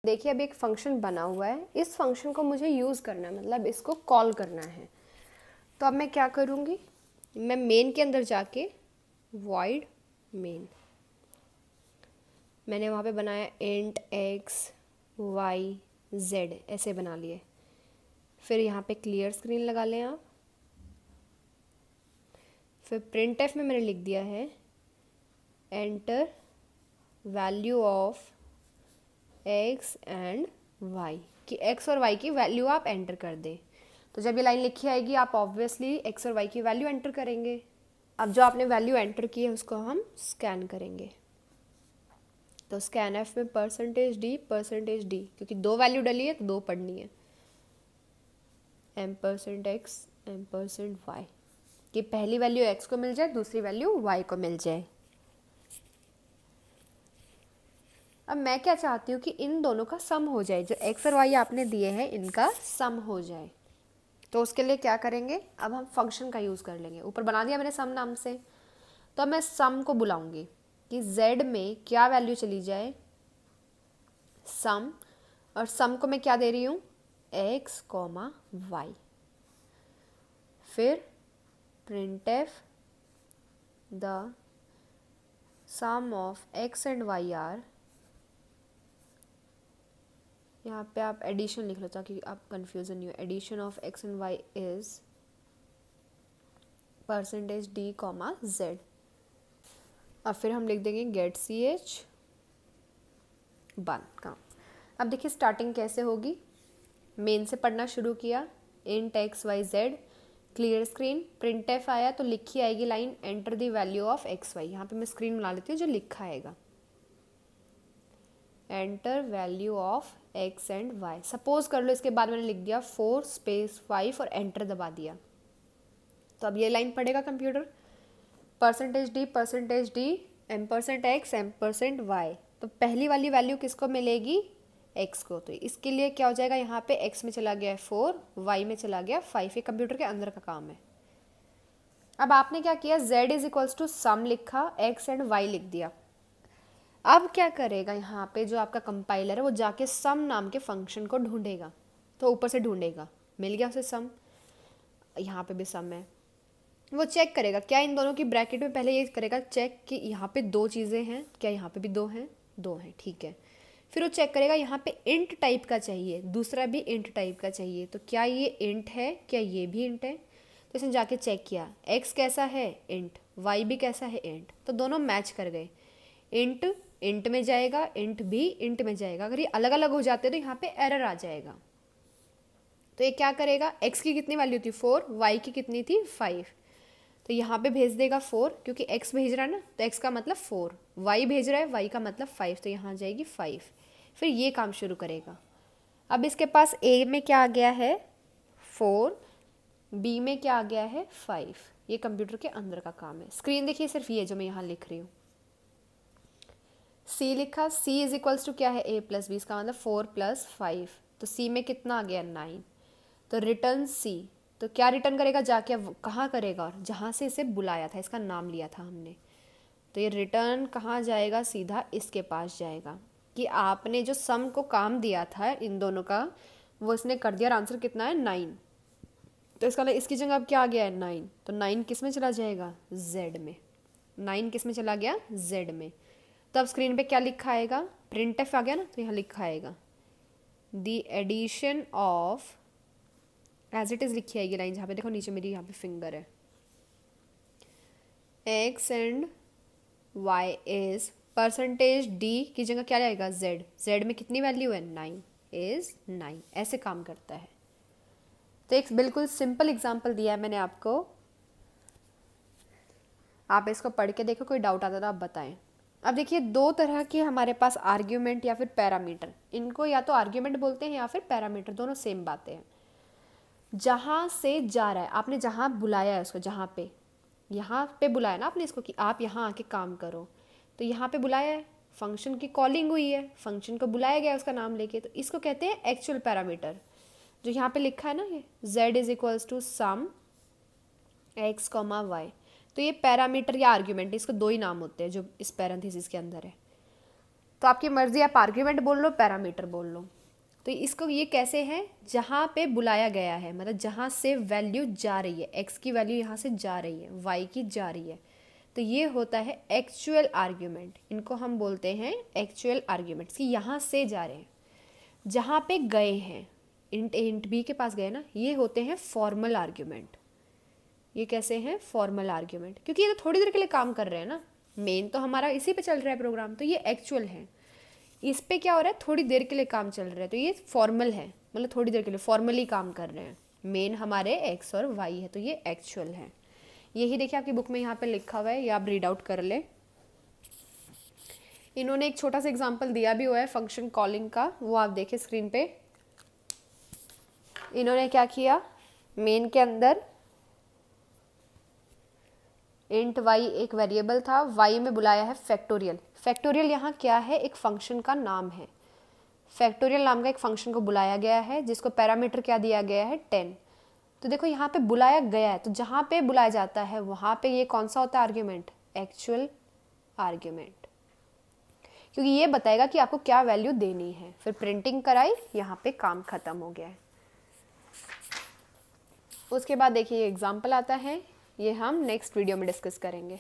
देखिए अभी एक फंक्शन बना हुआ है, इस फंक्शन को मुझे यूज़ करना है, मतलब इसको कॉल करना है। तो अब मैं क्या करूँगी, मैं मेन के अंदर जाके void मेन, मैंने वहाँ पे बनाया int x y z ऐसे बना लिए। फिर यहाँ पे क्लियर स्क्रीन लगा लें आप। फिर printf में मैंने लिख दिया है enter value of x and y, कि x और y की वैल्यू आप एंटर कर दें। तो जब ये लाइन लिखी आएगी आप ऑब्वियसली x और y की वैल्यू एंटर करेंगे। अब जो आपने वैल्यू एंटर की है उसको हम स्कैन करेंगे। तो स्कैन एफ में %d, क्योंकि दो वैल्यू डली है तो दो पढ़नी है, m%x m%y, कि पहली वैल्यू x को मिल जाए, दूसरी वैल्यू y को मिल जाए। अब मैं क्या चाहती हूँ कि इन दोनों का सम हो जाए, जो x और y आपने दिए हैं इनका सम हो जाए। तो उसके लिए क्या करेंगे, अब हम फंक्शन का यूज़ कर लेंगे। ऊपर बना दिया मैंने सम नाम से, तो अब मैं सम को बुलाऊंगी कि z में क्या वैल्यू चली जाए, सम, और सम को मैं क्या दे रही हूँ, x, y। फिर printf the sum of x and y are, यहाँ पे आप एडिशन लिख लो ताकि आप कंफ्यूजन नहीं हो, addition of x and y is %d, z। अब फिर हम लिख देंगे गेट ch बंद काम। अब देखिए स्टार्टिंग कैसे होगी, मेन से पढ़ना शुरू किया, int x y z, clear screen, printf आया तो लिखी आएगी line enter the value of x y। यहाँ पे मैं स्क्रीन बना लेती हूँ जो लिखा आएगा, enter value of x and y। Suppose कर लो इसके बाद मैंने लिख दिया 4 स्पेस 5 और एंटर दबा दिया, तो अब ये लाइन पढ़ेगा कंप्यूटर, %d m%x m%y। तो पहली वाली वैल्यू किसको मिलेगी, x को। तो इसके लिए क्या हो जाएगा, यहाँ पे x में चला गया 4, y में चला गया 5, ये कंप्यूटर के अंदर का काम है। अब आपने क्या किया, z इज इक्वल्स टू सम लिखा, x एंड y लिख दिया। अब क्या करेगा, यहाँ पे जो आपका कंपाइलर है वो जाके सम नाम के फंक्शन को ढूंढेगा। तो ऊपर से ढूंढेगा, मिल गया उसे सम, यहाँ पे भी सम है, वो चेक करेगा क्या इन दोनों की ब्रैकेट में, पहले ये करेगा चेक कि यहाँ पे दो चीज़ें हैं, क्या यहाँ पे भी दो हैं, दो हैं, ठीक है। फिर वो चेक करेगा यहाँ पे इंट टाइप का चाहिए, दूसरा भी इंट टाइप का चाहिए, तो क्या ये इंट है, क्या ये भी इंट है। तो इसने जाके चेक किया, x कैसा है इंट, y भी कैसा है इंट, तो दोनों मैच कर गए। इंट इंट में जाएगा, इंट भी इंट में जाएगा। अगर ये अलग अलग हो जाते तो यहाँ पे एरर आ जाएगा। तो ये क्या करेगा, x की कितनी वैल्यू थी 4, y की कितनी थी 5, तो यहाँ पे भेज देगा 4, क्योंकि x भेज रहा है ना, तो x का मतलब 4, y भेज रहा है, y का मतलब 5, तो यहाँ जाएगी 5। फिर ये काम शुरू करेगा। अब इसके पास a में क्या आ गया है 4, b में क्या आ गया है 5, ये कंप्यूटर के अंदर का काम है। स्क्रीन देखिए सिर्फ ये जो मैं यहाँ लिख रही हूँ, c लिखा, c इज इक्वल्स टू क्या है a प्लस b, इसका मतलब 4 + 5, तो c में कितना आ गया 9, तो रिटर्न c। तो क्या रिटर्न करेगा, जाके अब कहाँ करेगा, और जहाँ से इसे बुलाया था, इसका नाम लिया था हमने, तो ये रिटर्न कहाँ जाएगा, सीधा इसके पास जाएगा कि आपने जो सम को काम दिया था इन दोनों का वो इसने कर दिया, और आंसर कितना है 9। तो इसका इसकी जगह अब क्या आ गया है 9, तो 9 किस में चला जाएगा, z में। 9 किस में चला गया, z में। तो अब स्क्रीन पे क्या लिखा आएगा, printf आ गया ना, तो यहाँ लिखा आएगा the addition of, as it is लिखी आएगी लाइन, जहाँ पे देखो नीचे मेरी यहाँ पे फिंगर है, x and y is %d की जगह क्या आएगा z, z में कितनी वैल्यू है 9, इज 9, ऐसे काम करता है। तो एक बिल्कुल सिंपल एग्जांपल दिया है मैंने आपको, आप इसको पढ़ के देखो, कोई डाउट आता तो आप बताएं। अब देखिए दो तरह के हमारे पास आर्ग्यूमेंट या फिर पैरामीटर, इनको या तो आर्ग्यूमेंट बोलते हैं या फिर पैरामीटर, दोनों सेम बातें हैं। जहाँ से जा रहा है, आपने जहाँ बुलाया है उसको, यहाँ पे बुलाया ना आपने इसको कि आप यहाँ आके काम करो, तो यहाँ पे बुलाया है, फंक्शन की कॉलिंग हुई है, फंक्शन को बुलाया गया उसका नाम लेके, तो इसको कहते हैं एक्चुअल पैरामीटर। जो यहाँ पे लिखा है ना ये z is equals to sum x, y, तो ये पैरामीटर या आर्ग्यूमेंट, इसको दो ही नाम होते हैं जो इस पैरेंथेसिस के अंदर है। तो आपकी मर्जी, आप आर्ग्यूमेंट बोल लो, पैरामीटर बोल लो। तो इसको ये कैसे है, जहाँ पे बुलाया गया है, मतलब जहाँ से वैल्यू जा रही है, x की वैल्यू यहाँ से जा रही है, y की जा रही है, तो ये होता है एक्चुअल आर्ग्यूमेंट। इनको हम बोलते हैं एक्चुअल आर्ग्यूमेंट्स कि यहाँ से जा रहे हैं, जहाँ पे गए हैं, इंट बी के पास गए ना, ये होते हैं फॉर्मल आर्ग्यूमेंट। ये कैसे हैं, फॉर्मल आर्ग्यूमेंट, क्योंकि ये तो थोड़ी देर के लिए काम कर रहे हैं ना, मेन तो हमारा इसी पे चल रहा है प्रोग्राम, तो ये एक्चुअल है। इस पे क्या हो रहा है, थोड़ी देर के लिए काम चल रहा है, तो ये फॉर्मल है, मतलब थोड़ी देर के लिए फॉर्मली काम कर रहे हैं। मेन हमारे एक्स और वाई है, तो ये एक्चुअल है। यही देखिए आपकी बुक में यहाँ पे लिखा हुआ है, ये आप रीड आउट कर ले। इन्होंने एक छोटा सा एग्जांपल दिया भी हुआ है फंक्शन कॉलिंग का, वो आप देखें स्क्रीन पे। इन्होंने क्या किया, मेन के अंदर इंट वाई एक वेरिएबल था, वाई में बुलाया है फैक्टोरियल। फैक्टोरियल यहाँ क्या है, एक फंक्शन का नाम है। फैक्टोरियल नाम का एक फंक्शन को बुलाया गया है, जिसको पैरामीटर क्या दिया गया है, 10। तो देखो यहाँ पे बुलाया गया है, तो जहाँ पे बुलाया जाता है वहाँ पे ये कौन सा होता है आर्ग्यूमेंट, एक्चुअल आर्ग्यूमेंट, क्योंकि ये बताएगा कि आपको क्या वैल्यू देनी है। फिर प्रिंटिंग कराई, यहाँ पे काम खत्म हो गया है। उसके बाद देखिए एग्जाम्पल आता है, ये हम नेक्स्ट वीडियो में डिस्कस करेंगे।